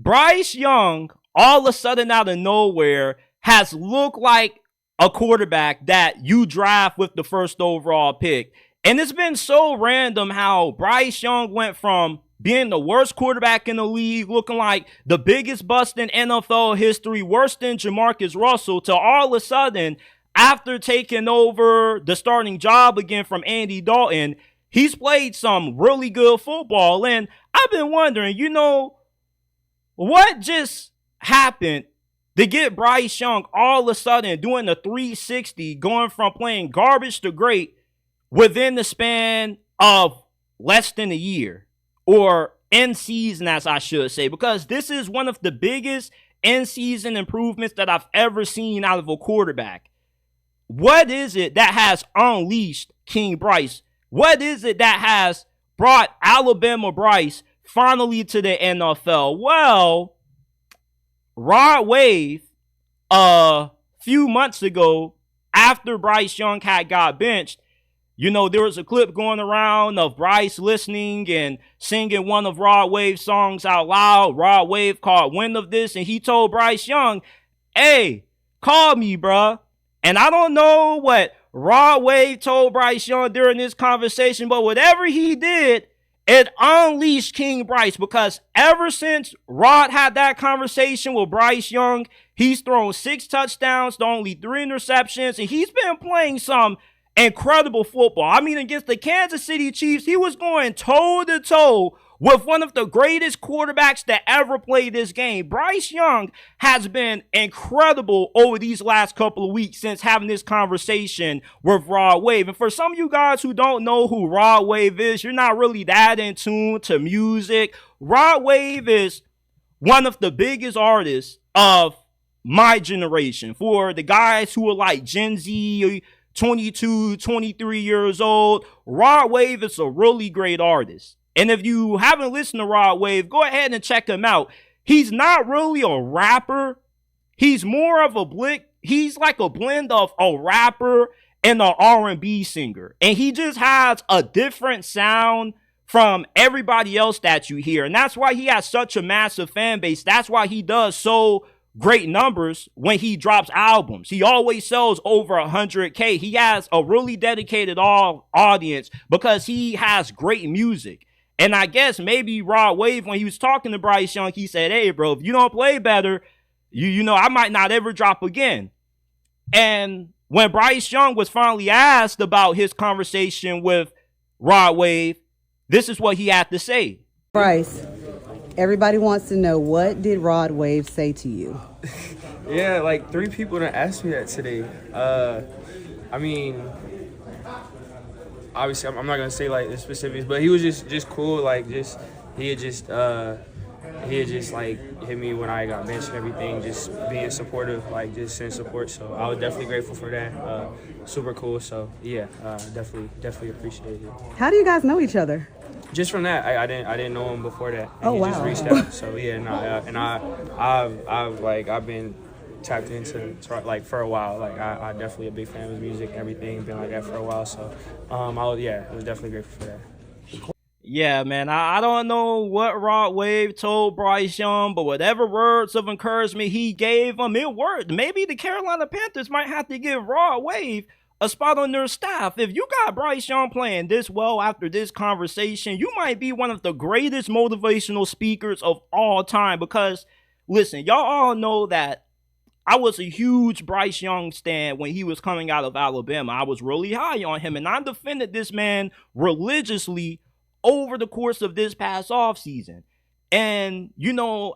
Bryce Young, all of a sudden out of nowhere, has looked like a quarterback that you draft with the first overall pick. And it's been so random how Bryce Young went from being the worst quarterback in the league, looking like the biggest bust in NFL history, worse than Jamarcus Russell, to all of a sudden, after taking over the starting job again from Andy Dalton, he's played some really good football. And I've been wondering, what just happened to get Bryce Young all of a sudden doing the 360, going from playing garbage to great within the span of less than a year, or in season, as I should say, because this is one of the biggest in season improvements that I've ever seen out of a quarterback. What is it that has unleashed King Bryce? What is it that has brought Alabama Bryce finally to the NFL? Well, Rod Wave, a few months ago, after Bryce Young had got benched, there was a clip going around of Bryce listening and singing one of Rod Wave's songs out loud. Rod Wave caught wind of this, and he told Bryce Young, hey, call me, bruh. And I don't know what Rod Wave told Bryce Young during this conversation, but whatever he did, it unleashed King Bryce, because ever since Rod had that conversation with Bryce Young, he's thrown 6 touchdowns to only 3 interceptions, and he's been playing some incredible football. I mean, against the Kansas City Chiefs, he was going toe-to-toe with one of the greatest quarterbacks that ever played this game. Bryce Young has been incredible over these last couple of weeks since having this conversation with Rod Wave. And for some of you guys who don't know who Rod Wave is, you're not really that in tune to music. Rod Wave is one of the biggest artists of my generation. For the guys who are like Gen Z, 22, 23 years old, Rod Wave is a really great artist. And if you haven't listened to Rod Wave, go ahead and check him out. He's not really a rapper. He's more of he's like a blend of a rapper and an R&B singer. And he just has a different sound from everybody else that you hear. And that's why he has such a massive fan base. That's why he does so great numbers when he drops albums. He always sells over 100K. He has a really dedicated audience because he has great music. And I guess maybe Rod Wave, when he was talking to Bryce Young, he said, hey, bro, if you don't play better, I might not ever drop again. And when Bryce Young was finally asked about his conversation with Rod Wave, this is what he had to say. Bryce, everybody wants to know, what did Rod Wave say to you? Yeah, like 3 people done asked me that today. Obviously, I'm not gonna say like the specifics, but he was just cool. Like he had just like hit me when I got benched and everything, just being supportive, like just sending support. So I was definitely grateful for that. Super cool. So yeah, definitely appreciate it. How do you guys know each other? Just from that, I didn't know him before that. And oh, he wow. just reached out. So yeah, I've been tapped into like for a while. Like I definitely a big fan of his music, everything, been like that for a while. So I was definitely grateful for that. Yeah, man, I don't know what Rod Wave told Bryce Young, but whatever words of encouragement he gave him, it worked. Maybe the Carolina Panthers might have to give Rod Wave a spot on their staff. If you got Bryce Young playing this well after this conversation, you might be one of the greatest motivational speakers of all time. Because, listen, y'all all know that I was a huge Bryce Young stan when he was coming out of Alabama. I was really high on him, and I defended this man religiously over the course of this past offseason. And,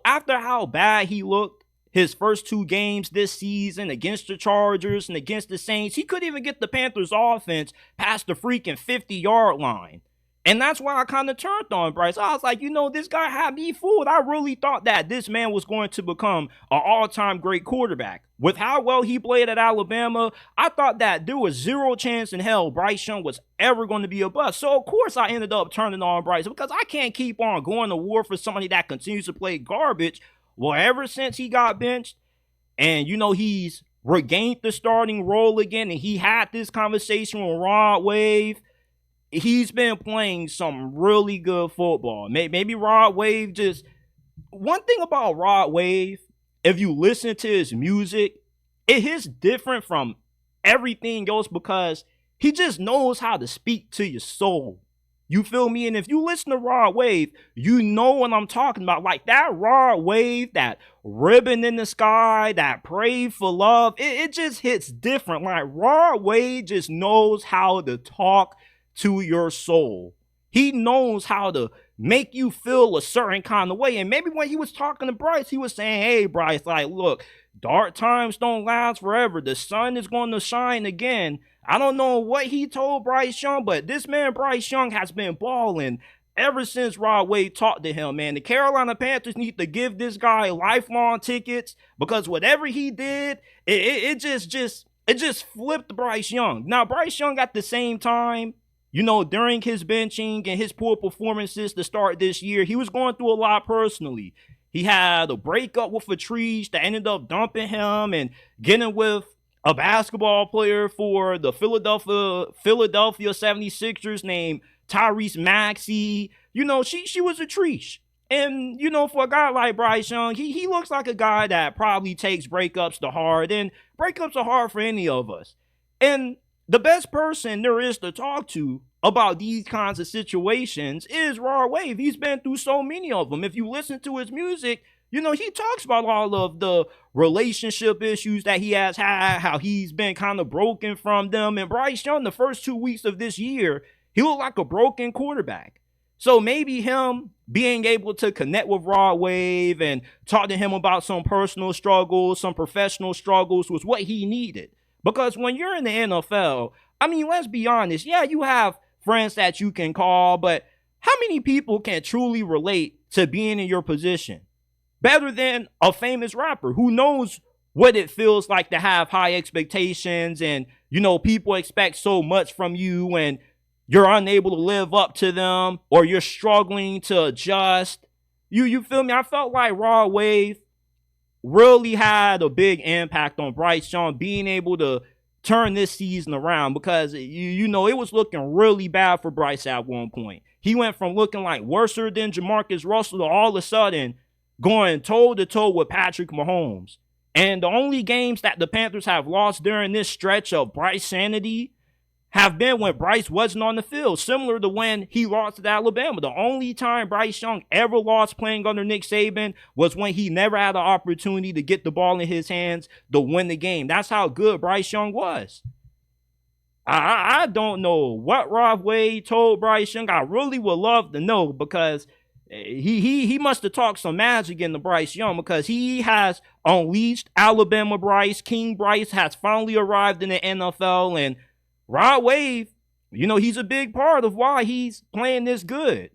after how bad he looked his first 2 games this season against the Chargers and against the Saints, he couldn't even get the Panthers offense past the freaking 50-yard line. And that's why I kind of turned on Bryce. I was like, this guy had me fooled. I really thought that this man was going to become an all-time great quarterback. With how well he played at Alabama, I thought that there was 0 chance in hell Bryce Young was ever going to be a bust. So, of course, I ended up turning on Bryce because I can't keep on going to war for somebody that continues to play garbage. Well, ever since he got benched and, he's regained the starting role again and he had this conversation with Rod Wave, he's been playing some really good football. Maybe Rod Wave just one thing about Rod Wave, if you listen to his music, it hits different from everything else because he just knows how to speak to your soul. You feel me? And if you listen to Rod Wave, you know what I'm talking about. Like that Rod Wave, that ribbon in the sky, that pray for love, it just hits different. Like Rod Wave just knows how to talk to your soul. He knows how to make you feel a certain kind of way. And maybe when he was talking to Bryce, he was saying, hey, Bryce, like, look, dark times don't last forever. The sun is going to shine again. I don't know what he told Bryce Young, but this man, Bryce Young, has been balling ever since Rod Wave talked to him, man. The Carolina Panthers need to give this guy lifelong tickets because whatever he did, it just flipped Bryce Young. Now, Bryce Young at the same time, you know, during his benching and his poor performances to start this year, he was going through a lot personally. He had a breakup with a Patrice that ended up dumping him and getting with a basketball player for the Philadelphia 76ers named Tyrese Maxey. You know, she was a Trish. And, you know, for a guy like Bryce Young, he looks like a guy that probably takes breakups to heart. And breakups are hard for any of us. And the best person there is to talk to about these kinds of situations is Rod Wave. He's been through so many of them. If you listen to his music, you know, he talks about all of the relationship issues that he has had, how he's been kind of broken from them. And Bryce Young, the first 2 weeks of this year, he looked like a broken quarterback. So maybe him being able to connect with Rod Wave and talk to him about some personal struggles, some professional struggles was what he needed. Because when you're in the NFL, I mean, let's be honest. Yeah, you have friends that you can call, but how many people can truly relate to being in your position? Better than a famous rapper who knows what it feels like to have high expectations and, you know, people expect so much from you and you're unable to live up to them or you're struggling to adjust. You feel me? I felt like Rod Wave really had a big impact on Bryce Young being able to turn this season around because, you know, it was looking really bad for Bryce at one point. He went from looking like worser than Jamarcus Russell to all of a sudden going toe-to-toe with Patrick Mahomes. And the only games that the Panthers have lost during this stretch of Bryce sanity have been when Bryce wasn't on the field, similar to when he lost at Alabama. The only time Bryce Young ever lost playing under Nick Saban was when he never had an opportunity to get the ball in his hands to win the game. That's how good Bryce Young was. I don't know what Rod Wave told Bryce Young. I really would love to know because he must have talked some magic into Bryce Young because he has unleashed Alabama Bryce. King Bryce has finally arrived in the NFL, and Rod Wave, you know, he's a big part of why he's playing this good.